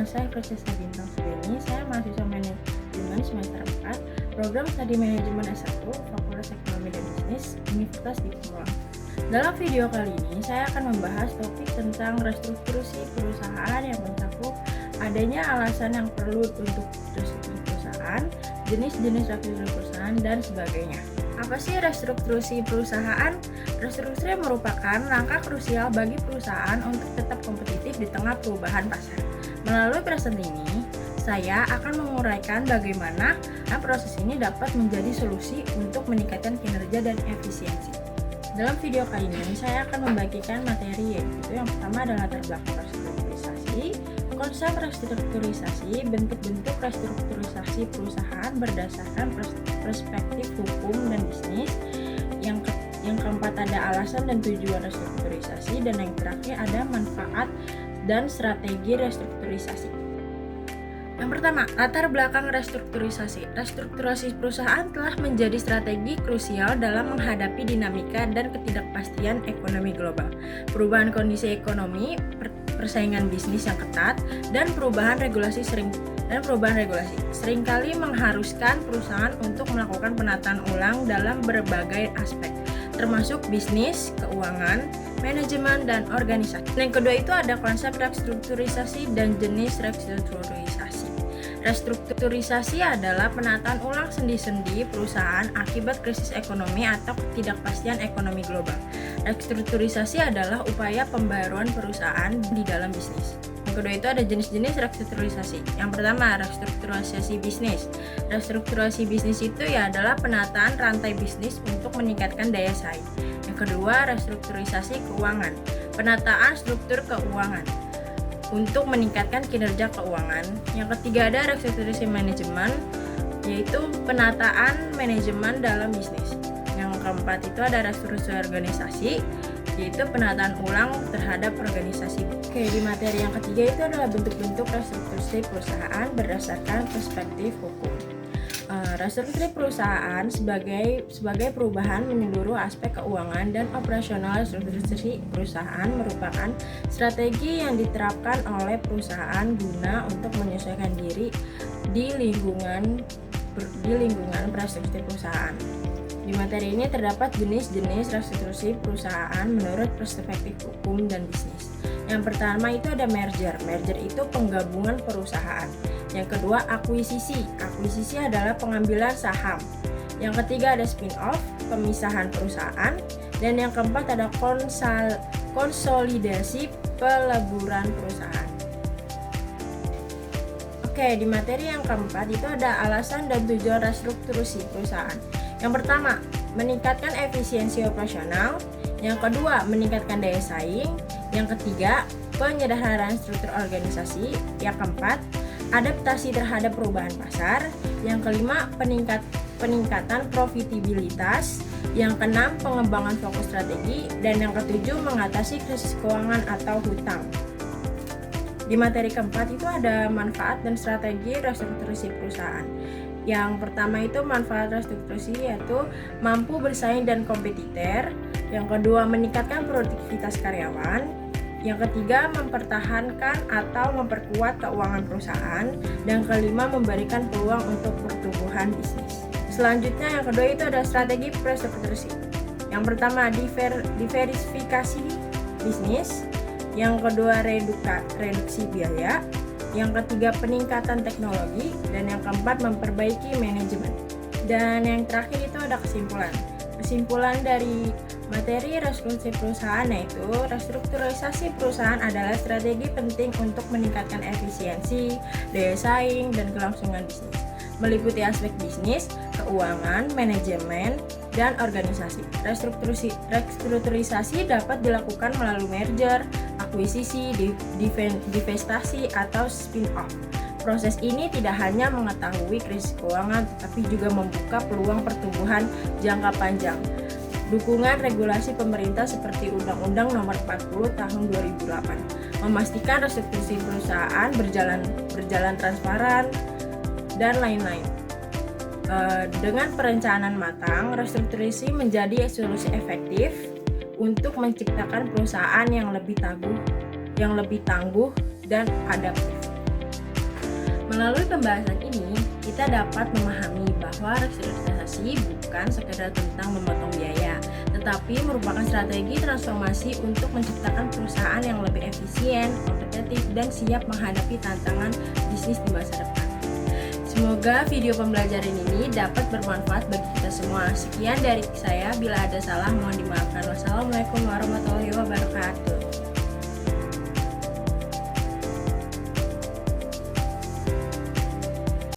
saya Francesca Bintang Suryani. Saya mahasiswa manajemen semester 4, program studi manajemen S1, Fakultas Ekonomi dan Bisnis, Universitas Diponegoro. Dalam video kali ini, saya akan membahas topik tentang restrukturasi perusahaan yang mencakup adanya alasan yang perlu untuk restrukturasi perusahaan, jenis-jenis restrukturasi perusahaan, dan sebagainya. Apa sih restrukturasi perusahaan? Restrukturasi merupakan langkah krusial bagi perusahaan untuk tetap kompetitif di tengah perubahan pasar. Melalui presentasi ini, saya akan menguraikan bagaimana proses ini dapat menjadi solusi untuk meningkatkan kinerja dan efisiensi. Dalam video kali ini, saya akan membagikan materi, yaitu yang pertama adalah latar belakang restrukturisasi, konsep restrukturisasi, bentuk-bentuk restrukturisasi perusahaan berdasarkan perspektif hukum dan bisnis. Yang keempat ada alasan dan tujuan restrukturisasi, dan yang terakhir ada manfaat dan strategi restrukturisasi. Yang pertama, latar belakang restrukturisasi. Restrukturisasi perusahaan telah menjadi strategi krusial dalam menghadapi dinamika dan ketidakpastian ekonomi global, perubahan kondisi ekonomi, persaingan bisnis yang ketat, dan perubahan regulasi seringkali mengharuskan perusahaan untuk melakukan penataan ulang dalam berbagai aspek, termasuk bisnis, keuangan, manajemen, dan organisasi. Yang kedua itu ada konsep restrukturisasi dan jenis restrukturisasi. Restrukturisasi adalah penataan ulang sendi-sendi perusahaan akibat krisis ekonomi atau ketidakpastian ekonomi global. Restrukturisasi adalah upaya pembaruan perusahaan di dalam bisnis. Yang kedua itu ada jenis-jenis restrukturisasi. Yang pertama, restrukturisasi bisnis. Restrukturisasi bisnis itu adalah penataan rantai bisnis untuk meningkatkan daya saing. Yang kedua, restrukturisasi keuangan. Penataan struktur keuangan untuk meningkatkan kinerja keuangan. Yang ketiga ada restrukturisasi manajemen, yaitu penataan manajemen dalam bisnis. Yang keempat itu ada restrukturisasi organisasi, yaitu penataan ulang terhadap organisasi. Oke, di materi yang ketiga itu adalah bentuk-bentuk restrukturisasi perusahaan berdasarkan perspektif hukum. Restrukturisasi perusahaan sebagai perubahan menyeluruh aspek keuangan dan operasional. Restrukturisasi perusahaan merupakan strategi yang diterapkan oleh perusahaan guna untuk menyesuaikan diri di lingkungan restrukturisasi perusahaan. Di materi ini terdapat jenis-jenis restrukturisasi perusahaan menurut perspektif hukum dan bisnis. Yang pertama itu ada merger. Merger itu penggabungan perusahaan. Yang kedua akuisisi. Akuisisi adalah pengambilan saham. Yang ketiga ada spin-off, pemisahan perusahaan. Dan yang keempat ada konsolidasi, peleburan perusahaan. Oke, di materi yang keempat itu ada alasan dan tujuan restrukturasi perusahaan. Yang pertama, meningkatkan efisiensi operasional. Yang kedua, meningkatkan daya saing. Yang ketiga, penyederhanaan struktur organisasi. Yang keempat, adaptasi terhadap perubahan pasar. Yang kelima, peningkatan profitabilitas. Yang keenam, pengembangan fokus strategi. Dan yang ketujuh, mengatasi krisis keuangan atau hutang. Di materi keempat itu ada manfaat dan strategi restrukturisasi perusahaan. Yang pertama itu manfaat restrukturisasi yaitu mampu bersaing dan kompetitor. Yang kedua, meningkatkan produktivitas karyawan. Yang ketiga, mempertahankan atau memperkuat keuangan perusahaan. Dan kelima, memberikan peluang untuk pertumbuhan bisnis. Selanjutnya yang kedua itu ada strategi restrukturisasi. Yang pertama, diversifikasi bisnis. Yang kedua, reduksi biaya. Yang ketiga, peningkatan teknologi. Dan yang keempat, memperbaiki manajemen. Dan yang terakhir itu ada kesimpulan. Kesimpulan dari materi restrukturisasi perusahaan yaitu restrukturisasi perusahaan adalah strategi penting untuk meningkatkan efisiensi, daya saing, dan kelangsungan bisnis. Meliputi aspek bisnis, keuangan, manajemen, dan organisasi. Restrukturisasi dapat dilakukan melalui merger, akuisisi, divestasi, atau spin-off. Proses ini tidak hanya mengetahui krisis keuangan, tetapi juga membuka peluang pertumbuhan jangka panjang. Dukungan regulasi pemerintah seperti Undang-Undang Nomor 40 Tahun 2008 memastikan restrukturisasi perusahaan berjalan transparan dan lain-lain. Dengan perencanaan matang, restrukturisasi menjadi solusi efektif untuk menciptakan perusahaan yang lebih tangguh dan adaptif. Melalui pembahasan ini, kita dapat memahami bahwa restrukturisasi bukan sekedar tentang memotong biaya, tetapi merupakan strategi transformasi untuk menciptakan perusahaan yang lebih efisien, kompetitif, dan siap menghadapi tantangan bisnis di masa depan. Semoga video pembelajaran ini dapat bermanfaat bagi kita semua. Sekian dari saya, bila ada salah mohon dimaafkan. Wassalamualaikum warahmatullahi wabarakatuh.